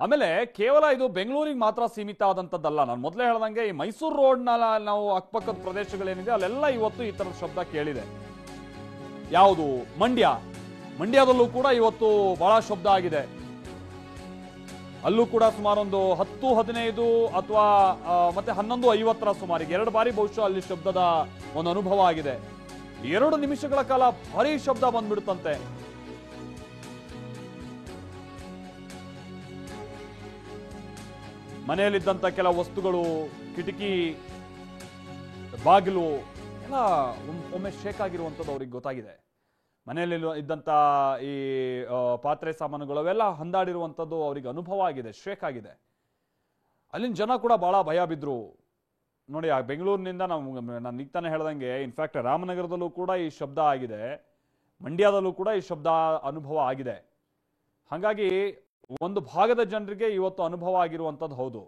ಆಮೇಲೆ ಕೇವಲ ಇದು ಬೆಂಗಳೂರಿಗೆ ಮಾತ್ರ ಸೀಮಿತ ಆದಂತದ್ದಲ್ಲ. ನಾನು ಮೊದಲೇ ಹೇಳ್ದಂಗೆ ಈ ಮೈಸೂರು ರೋಡ್ನ ನಾವು ಅಕ್ಕಪಕ್ಕದ ಪ್ರದೇಶಗಳೇನಿದೆ ಅಲ್ಲೆಲ್ಲ ಇವತ್ತು ಈ ತರದ ಶಬ್ದ ಕೇಳಿದೆ. ಯಾವುದು ಮಂಡ್ಯದಲ್ಲೂ ಕೂಡ ಇವತ್ತು ಬಹಳ ಶಬ್ದ ಆಗಿದೆ. ಅಲ್ಲೂ ಕೂಡ ಸುಮಾರು ಒಂದು 10-15 ಅಥವಾ ಮತ್ತೆ 11:50 ಸುಮಾರಿಗೆ 2 ಬಾರಿ ಬಹುಶಃ ಅಲ್ಲಿ ಶಬ್ದದ ಒಂದು ಅನುಭವ ಆಗಿದೆ. 2 ನಿಮಿಷಗಳ ಕಾಲ ಭಾರಿ ಶಬ್ದ ಬಂದ್ಬಿಡುತ್ತಂತೆ. ಮನೆಯಲ್ಲಿದ್ದಂತ ಕೆಲ ವಸ್ತುಗಳು, ಕಿಟಕಿ, ಬಾಗಿಲು ಎಲ್ಲ ಒಮ್ಮೆ ಶೇಕ್ ಆಗಿರುವಂಥದ್ದು ಅವ್ರಿಗೆ ಗೊತ್ತಾಗಿದೆ. ಮನೆಯಲ್ಲಿ ಇದ್ದಂಥ ಈ ಪಾತ್ರೆ ಸಾಮಾನುಗಳು ಅವೆಲ್ಲ ಹಂದಾಡಿರುವಂಥದ್ದು ಅವರಿಗೆ ಅನುಭವ ಆಗಿದೆ, ಶೇಕ್ ಆಗಿದೆ. ಅಲ್ಲಿನ ಜನ ಕೂಡ ಬಹಳ ಭಯ ಬಿದ್ರು. ನೋಡಿ, ಆ ಬೆಂಗಳೂರಿನಿಂದ ನಾನು ಈಗ ತಾನೇ ಹೇಳ್ದಂಗೆ ಇನ್ಫ್ಯಾಕ್ಟ್ ರಾಮನಗರದಲ್ಲೂ ಕೂಡ ಈ ಶಬ್ದ ಆಗಿದೆ, ಮಂಡ್ಯದಲ್ಲೂ ಕೂಡ ಈ ಶಬ್ದ ಅನುಭವ ಆಗಿದೆ. ಹಾಗಾಗಿ ಒಂದು ಭಾಗದ ಜನರಿಗೆ ಇವತ್ತು ಅನುಭವ ಆಗಿರುವಂಥದ್ದು ಹೌದು.